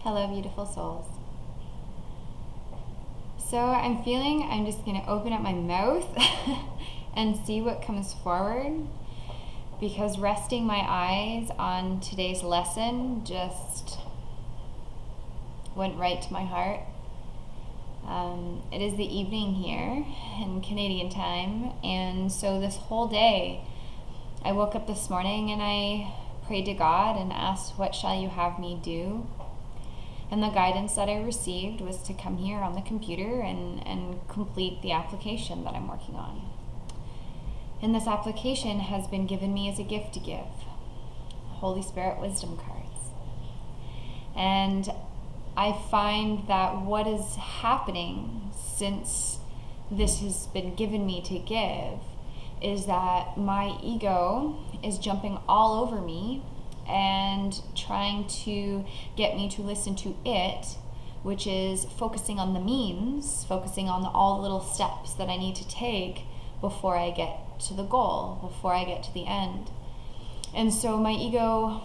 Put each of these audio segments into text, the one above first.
Hello, beautiful souls. So I'm feeling I'm just going to open up my mouth and see what comes forward, because resting my eyes on today's lesson just went right to my heart. It is the evening here in Canadian time, and so this whole day I woke up this morning and I prayed to God and asked, what shall you have me do? And the guidance that I received was to come here on the computer and complete the application that I'm working on. And this application has been given me as a gift to give. Holy Spirit wisdom cards. And I find that what is happening since this has been given me to give is that my ego is jumping all over me and trying to get me to listen to it, which is focusing on the means, focusing on all the little steps that I need to take before I get to the goal, before I get to the end. And so my ego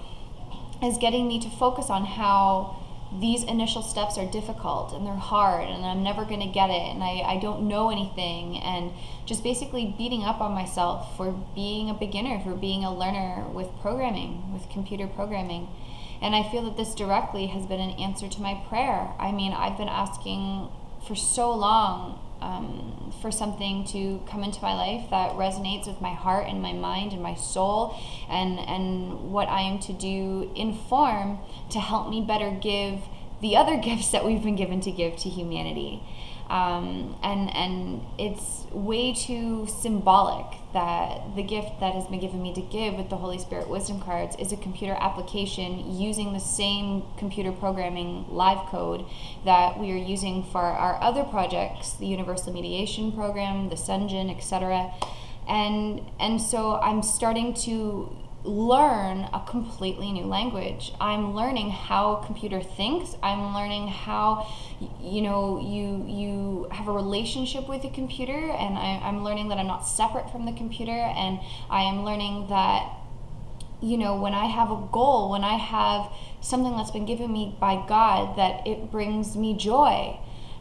is getting me to focus on how these initial steps are difficult and they're hard and I'm never going to get it and I don't know anything, and just basically beating up on myself for being a beginner, for being a learner with programming, with computer programming. And I feel that this directly has been an answer to my prayer. I mean, I've been asking for so long for something to come into my life that resonates with my heart and my mind and my soul, and what I am to do in form to help me better give the other gifts that we've been given to give to humanity. And it's way too symbolic that the gift that has been given me to give with the Holy Spirit wisdom cards is a computer application using the same computer programming live code that we are using for our other projects, the Universal Mediation Program, the Sungeon, etc. And so I'm starting to learn a completely new language. I'm learning how a computer thinks. I'm learning how you have a relationship with the computer, and I'm learning that I'm not separate from the computer, and I am learning that when I have a goal, when I have something that's been given me by God, that it brings me joy.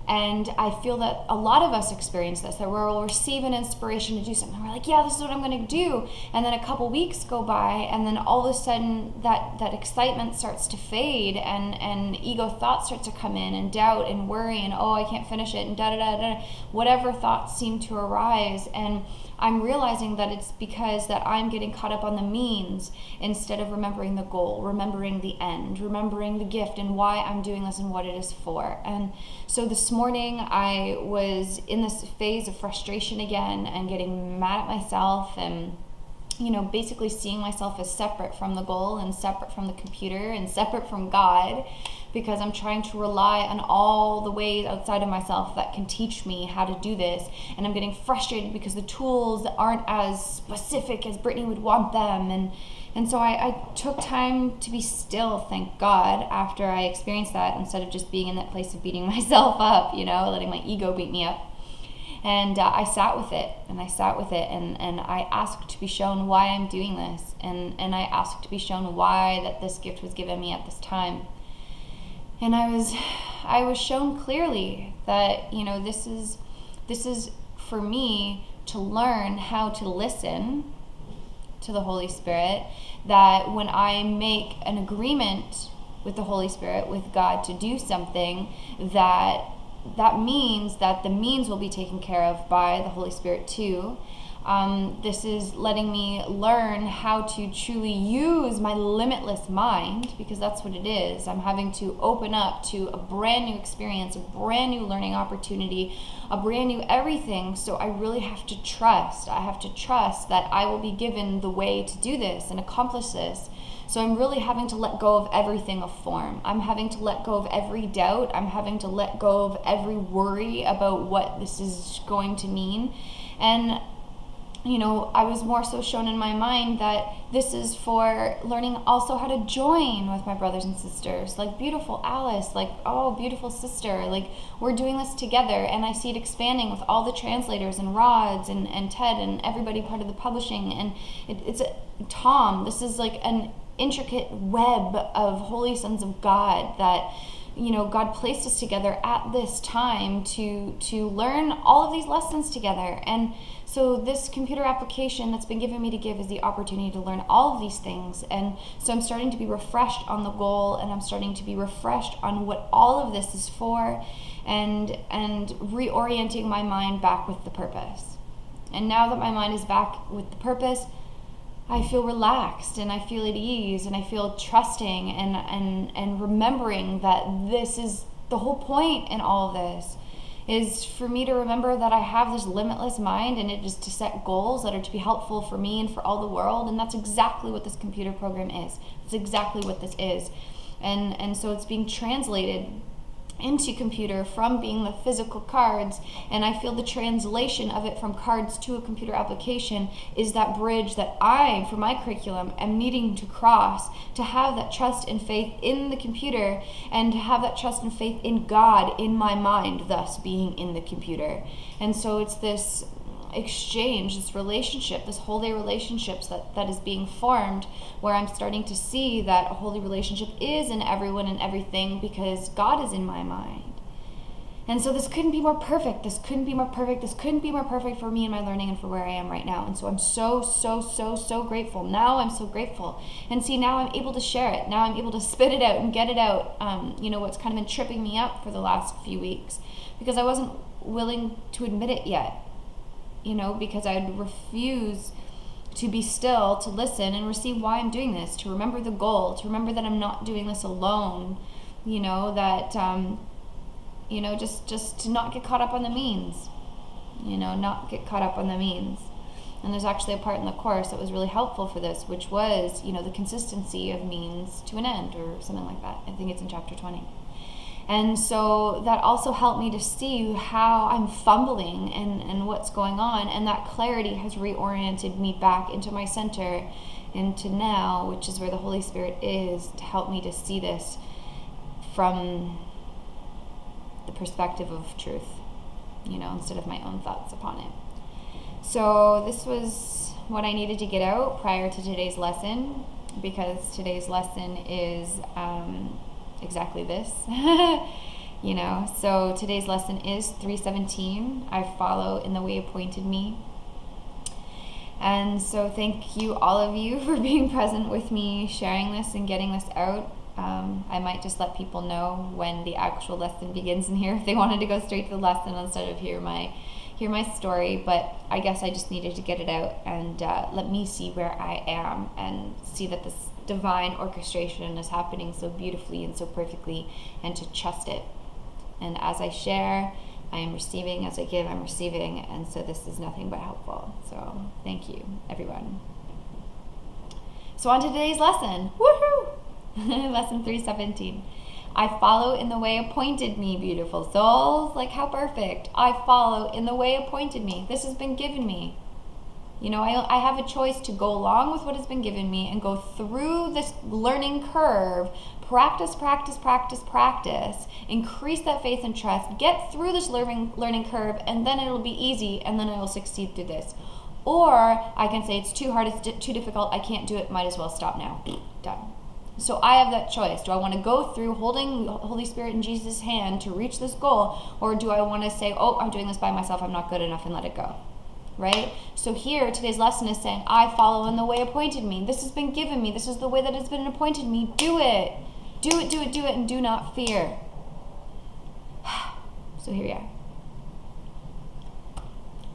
And I feel that a lot of us experience this, that we'll receive an inspiration to do something. We're like, yeah, this is what I'm going to do. And then a couple weeks go by, and then all of a sudden that excitement starts to fade, and ego thoughts start to come in, and doubt and worry, and oh, I can't finish it, and da-da-da-da. Whatever thoughts seem to arise. And I'm realizing that it's because that I'm getting caught up on the means instead of remembering the goal, remembering the end, remembering the gift and why I'm doing this and what it is for. And so this morning I was in this phase of frustration again and getting mad at myself, and basically seeing myself as separate from the goal and separate from the computer and separate from God, because I'm trying to rely on all the ways outside of myself that can teach me how to do this. And I'm getting frustrated because the tools aren't as specific as Brittany would want them. And so I took time to be still, thank God, after I experienced that, instead of just being in that place of beating myself up, letting my ego beat me up. And I sat with it, and I asked to be shown why I'm doing this, and I asked to be shown why that this gift was given me at this time. And I was shown clearly that this is for me to learn how to listen to the Holy Spirit, that when I make an agreement with the Holy Spirit, with God, to do something, that means that the means will be taken care of by the Holy Spirit too. This is letting me learn how to truly use my limitless mind, because that's what it is. I'm having to open up to a brand new experience, a brand new learning opportunity, a brand new everything. So I really have to trust. I have to trust that I will be given the way to do this and accomplish this. So I'm really having to let go of everything of form. I'm having to let go of every doubt. I'm having to let go of every worry about what this is going to mean. And I was more so shown in my mind that this is for learning also how to join with my brothers and sisters, like beautiful Alice, like, oh, beautiful sister, like we're doing this together. And I see it expanding with all the translators and Rods and Ted and everybody part of the publishing. And it's Tom. This is like an intricate web of holy sons of God that God placed us together at this time to learn all of these lessons together. And so this computer application that's been given me to give is the opportunity to learn all of these things. And so I'm starting to be refreshed on the goal, and I'm starting to be refreshed on what all of this is for, and reorienting my mind back with the purpose. And now that my mind is back with the purpose, I feel relaxed, and I feel at ease, and I feel trusting, and remembering that this is the whole point in all of this, is for me to remember that I have this limitless mind, and it is to set goals that are to be helpful for me and for all the world. And that's exactly what this computer program is. It's exactly what this is. And so it's being translated into computer from being the physical cards, and I feel the translation of it from cards to a computer application is that bridge that I, for my curriculum, am needing to cross, to have that trust and faith in the computer, and to have that trust and faith in God in my mind, thus being in the computer. And so it's this exchange, this relationship, this holy relationships that is being formed, where I'm starting to see that a holy relationship is in everyone and everything, because God is in my mind. And so this couldn't be more perfect. This couldn't be more perfect. This couldn't be more perfect for me and my learning and for where I am right now. And so I'm so grateful. Now I'm so grateful. And see, now I'm able to share it. Now I'm able to spit it out and get it out. What's kind of been tripping me up for the last few weeks, because I wasn't willing to admit it yet. Because I'd refuse to be still, to listen and receive why I'm doing this, to remember the goal, to remember that I'm not doing this alone, just to not get caught up on the means, not get caught up on the means. And there's actually a part in the course that was really helpful for this, which was, the consistency of means to an end, or something like that. I think it's in chapter 20. And so that also helped me to see how I'm fumbling and what's going on. And that clarity has reoriented me back into my center, into now, which is where the Holy Spirit is, to help me to see this from the perspective of truth, instead of my own thoughts upon it. So this was what I needed to get out prior to today's lesson, because today's lesson is exactly this. So today's lesson is 3:17. I follow in the way appointed me. And so thank you, all of you, for being present with me, sharing this and getting this out. I might just let people know when the actual lesson begins in here if they wanted to go straight to the lesson instead of hear my story. But I guess I just needed to get it out and let me see where I am and see that this divine orchestration is happening so beautifully and so perfectly, and to trust it. And as I share, I am receiving. As I give, I'm receiving. And so this is nothing but helpful. So thank you, everyone. So on to today's lesson. Woohoo! Lesson 3:17. I follow in the way appointed me, beautiful souls. Like, how perfect. I follow in the way appointed me. This has been given me. I have a choice to go along with what has been given me and go through this learning curve, practice, increase that faith and trust, get through this learning curve, and then it'll be easy, and then I will succeed through this. Or I can say it's too hard, it's too difficult, I can't do it, might as well stop now. Done. So I have that choice. Do I want to go through holding the Holy Spirit in Jesus' hand to reach this goal, or do I want to say, I'm doing this by myself, I'm not good enough, and let it go? Right? So here, today's lesson is saying, I follow in the way appointed me. This has been given me. This is the way that has been appointed me. Do it. Do it, and do not fear. So here we are.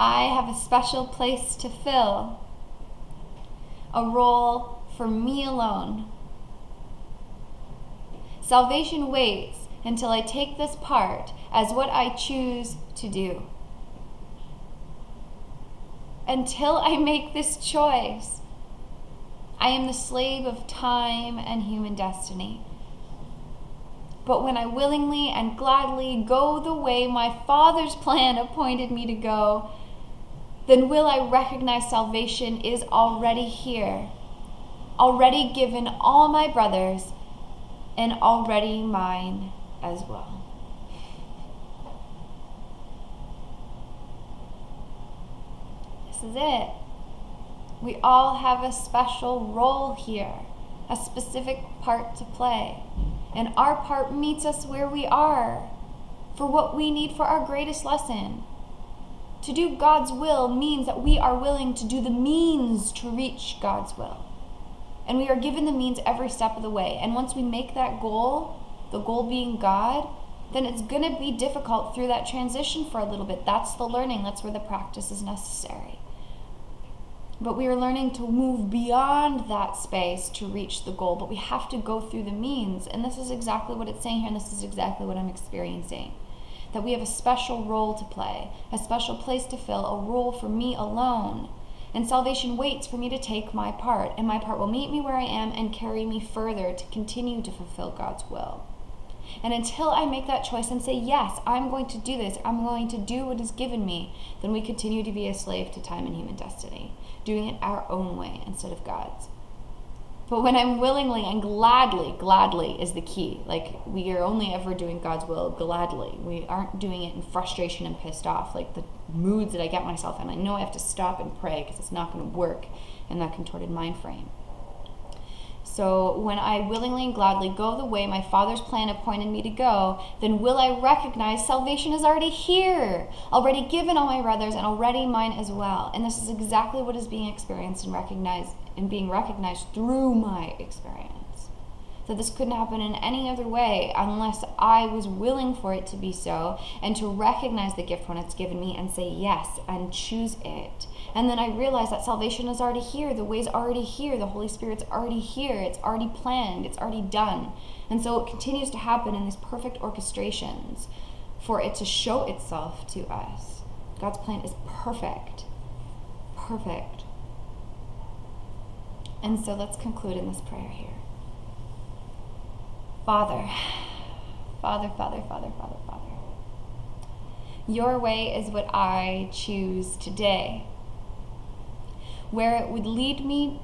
I have a special place to fill, a role for me alone. Salvation waits until I take this part as what I choose to do. Until I make this choice, I am the slave of time and human destiny. But when I willingly and gladly go the way my Father's plan appointed me to go, then will I recognize salvation is already here, already given all my brothers, and already mine as well. This is it. We all have a special role here, a specific part to play. And our part meets us where we are for what we need for our greatest lesson. To do God's will means that we are willing to do the means to reach God's will. And we are given the means every step of the way. And once we make that goal, the goal being God, then it's going to be difficult through that transition for a little bit. That's the learning. That's where the practice is necessary. But we are learning to move beyond that space to reach the goal. But we have to go through the means. And this is exactly what it's saying here, and this is exactly what I'm experiencing. That we have a special role to play, a special place to fill, a role for me alone. And salvation waits for me to take my part, and my part will meet me where I am and carry me further to continue to fulfill God's will. And until I make that choice and say, yes, I'm going to do this, I'm going to do what is given me, then we continue to be a slave to time and human destiny, doing it our own way instead of God's. But when I'm willingly and gladly is the key. Like, we are only ever doing God's will gladly. We aren't doing it in frustration and pissed off, like the moods that I get myself in. I know I have to stop and pray because it's not going to work in that contorted mind frame. So when I willingly and gladly go the way my Father's plan appointed me to go, then will I recognize salvation is already here, already given all my brothers and already mine as well. And this is exactly what is being experienced and being recognized through my experience. That this couldn't happen in any other way unless I was willing for it to be so, and to recognize the gift when it's given me and say yes and choose it. And then I realize that salvation is already here, the way's already here, the Holy Spirit's already here, it's already planned, it's already done. And so it continues to happen in these perfect orchestrations for it to show itself to us. God's plan is perfect. Perfect. And so let's conclude in this prayer here. Father, your way is what I choose today. Where it would lead me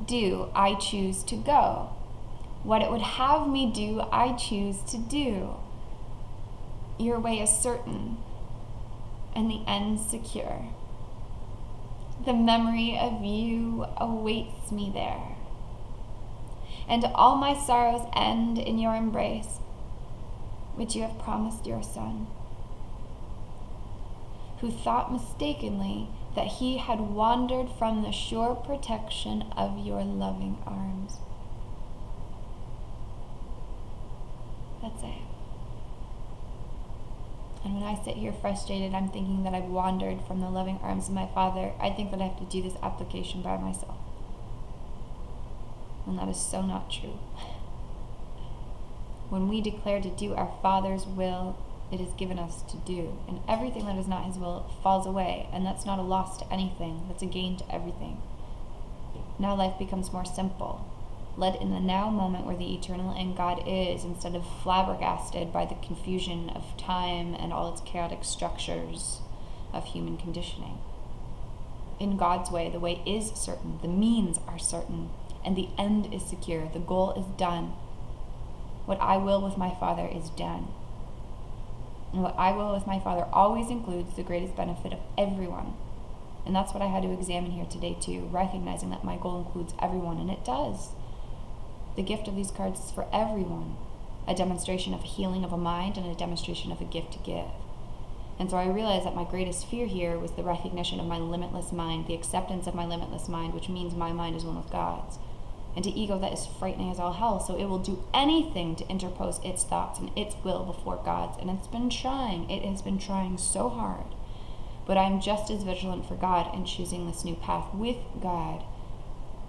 do, I choose to go. What it would have me do, I choose to do. Your way is certain, and the end secure. The memory of you awaits me there. And all my sorrows end in your embrace, which you have promised your Son, who thought mistakenly that he had wandered from the sure protection of your loving arms. That's it. And when I sit here frustrated, I'm thinking that I've wandered from the loving arms of my Father. I think that I have to do this application by myself. And that is so not true. When we declare to do our Father's will, it is given us to do. And everything that is not his will falls away. And that's not a loss to anything. That's a gain to everything. Now life becomes more simple, led in the now moment where the eternal in God is, instead of flabbergasted by the confusion of time and all its chaotic structures of human conditioning. In God's way, the way is certain, the means are certain, and the end is secure. The goal is done. What I will with my Father is done. And what I will with my Father always includes the greatest benefit of everyone. And that's what I had to examine here today too, recognizing that my goal includes everyone, and it does. The gift of these cards is for everyone. A demonstration of healing of a mind and a demonstration of a gift to give. And so I realized that my greatest fear here was the recognition of my limitless mind, the acceptance of my limitless mind, which means my mind is one with God's. And to ego, that is frightening as all hell, so it will do anything to interpose its thoughts and its will before God's. And it's been trying. It has been trying so hard. But I'm just as vigilant for God in choosing this new path with God.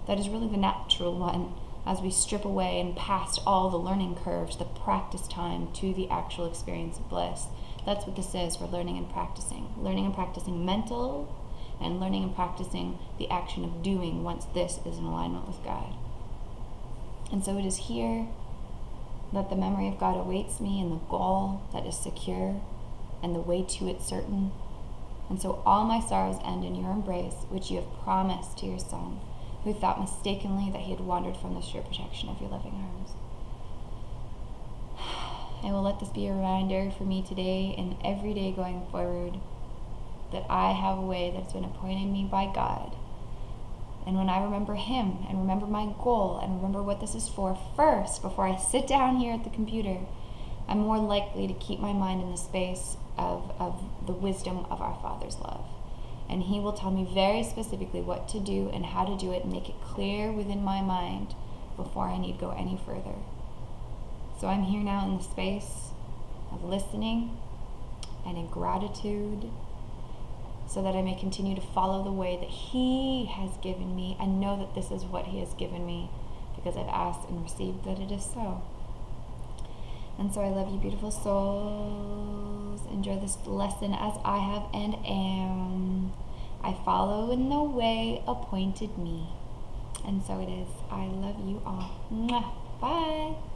That is really the natural one, as we strip away and past all the learning curves, the practice time to the actual experience of bliss. That's what this is. We're learning and practicing. Learning and practicing mental, and learning and practicing the action of doing once this is in alignment with God. And so it is here that the memory of God awaits me, and the goal that is secure, and the way to it certain. And so all my sorrows end in your embrace, which you have promised to your Son, who thought mistakenly that he had wandered from the sure protection of your loving arms. I will let this be a reminder for me today and every day going forward that I have a way that's been appointed me by God, And when I remember Him and remember my goal and remember what this is for first, before I sit down here at the computer, I'm more likely to keep my mind in the space of the wisdom of our Father's love. And He will tell me very specifically what to do and how to do it and make it clear within my mind before I need go any further. So I'm here now in the space of listening and in gratitude, so that I may continue to follow the way that He has given me and know that this is what He has given me, because I've asked and received that it is so. And so I love you, beautiful souls. Enjoy this lesson as I have and am. I follow in the way appointed me. And so it is. I love you all. Mwah. Bye.